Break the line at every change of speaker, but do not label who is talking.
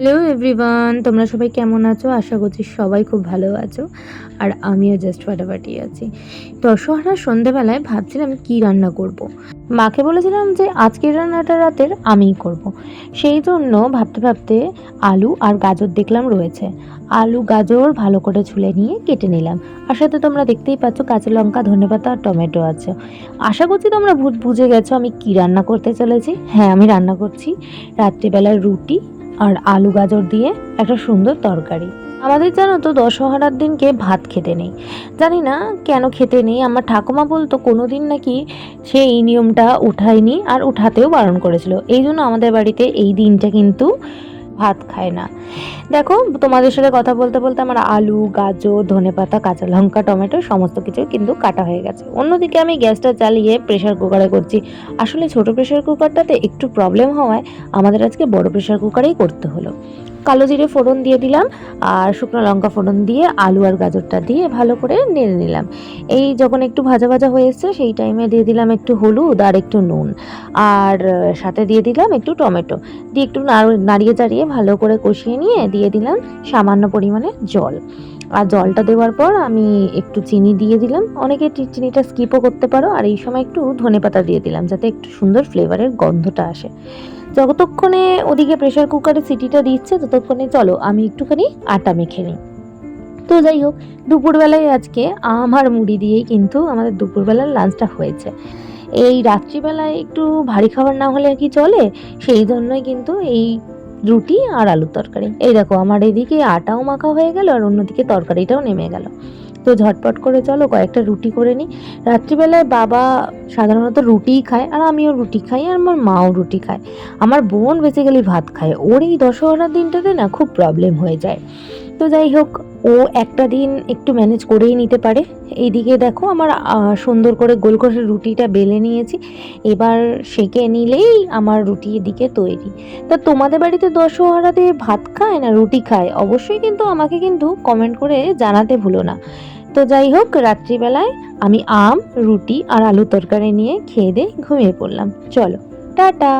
Hello everyone, তোমরা সবাই কেমন আছো? আশা করছি সবাই খুব ভালো আছো। আর আমিও জাস্ট ফাটাফাটি আছি। দশহরার সন্ধেবেলায় ভাবছিলাম কি রান্না করব। মাকে বলেছিলাম যে আজকের রান্নাটা রাতের আমিই করব। সেই জন্য ভাবতে ভাবতে আলু আর গাজর দেখলাম রয়েছে। আলু গাজর ভালো করে ছুলে নিয়ে কেটে নিলাম। আর সাথে তোমরা দেখতেই পাচ্ছ কাঁচা লঙ্কা, ধনেপাতা আর টমেটো আছে। আশা করছি তোমরা বুঝে গেছো আমি কি রান্না করতে চলেছি। হ্যাঁ, আমি রান্না করছি রাত্রিবেলার রুটি আর আলু গাজর দিয়ে একটা সুন্দর তরকারি। আমাদের জানো তো দশহরার দিনকে ভাত খেতে নেই। জানি না কেন খেতে নেই, আমার ঠাকুমা বলতো কোনোদিন নাকি সে এই নিয়মটা উঠায়নি আর উঠাতেও বারণ করেছিল। এই জন্য আমাদের বাড়িতে এই দিনটা কিন্তু ভাত খায় না। দেখো, তোমাদের সাথে কথা বলতে বলতে আমার আলু গাজর ধনেপাতা কাঁচা লঙ্কা টমেটো সমস্ত কিছু কিন্তু কাটা হয়ে গেছে। অন্যদিকে আমি গ্যাসটা চালিয়ে প্রেশার কুকারে করছি। আসলে ছোট প্রেশার কুকারটাতে একটু প্রবলেম হওয়ায় আমাদের আজকে বড় প্রেশার কুকারেই করতে হলো। কালো জিরে ফোড়ন দিয়ে দিলাম আর শুকনো লঙ্কা ফোড়ন দিয়ে আলু আর গাজরটা দিয়ে ভালো করে নেড়ে নিলাম। এই যখন একটু ভাজা ভাজা হয়ে এসছে সেই টাইমে দিয়ে দিলাম একটু হলুদ আর একটু নুন, আর সাথে দিয়ে দিলাম একটু টমেটো দিয়ে একটু নাড়িয়ে চাড়িয়ে ভালো করে কষিয়ে নিয়ে দিয়ে দিলাম সামান্য পরিমাণে জল। আর জলটা দেওয়ার পর আমি একটু চিনি দিয়ে দিলাম, অনেকে চিনিটা স্কিপও করতে পারো। আর এই সময় একটু ধনেপাতা দিয়ে দিলাম যাতে একটু সুন্দর ফ্লেভারের গন্ধটা আসে। যতক্ষণে ওদিকে প্রেশার কুকারে সিটিটা দিচ্ছে ততক্ষণে চলো আমি একটুখানি আটা মেখে নিই। তো যাই হোক, দুপুরবেলায় আজকে আম আর মুড়ি দিয়েই কিন্তু আমাদের দুপুরবেলার লাঞ্চটা হয়েছে। এই রাত্রিবেলায় একটু ভারী খাবার না হলে কি চলে, সেই জন্যই কিন্তু এই রুটি আর আলুর তরকারি। এই দেখো আমার এদিকে আটাও মাখা হয়ে গেল আর অন্যদিকে তরকারিটাও নেমে গেল। তো ঝটপট করে চলো কয়েকটা রুটি করে নিই। রাত্রিবেলায় বাবা সাধারণত রুটিই খায় আর আমিও রুটি খাই আর আমার মাও রুটি খায়। আমার বোন বেসিক্যালি ভাত খায়। ওর এই দশহরার দিনটাতে না খুব প্রবলেম হয়ে যায়। তো যাই হোক, ও একটা দিন একটু ম্যানেজ করেই নিতে পারে। এইদিকে দেখো আমার সুন্দর করে গোল করে রুটিটা বেলে নিয়েছি। এবার সেঁকে নিলেই আমার রুটি এদিকে তৈরি। তা তোমাদের বাড়িতে দশহরাতে ভাত খায় না রুটি খায়? অবশ্যই কিন্তু আমাকে কিন্তু কমেন্ট করে জানাতে ভুলো না। তো যাই হোক, রাত্রিবেলায় আমি আম রুটি আর আলু তরকারি নিয়ে খেয়ে দিয়ে ঘুমিয়ে পড়লাম। চলো, টাটা।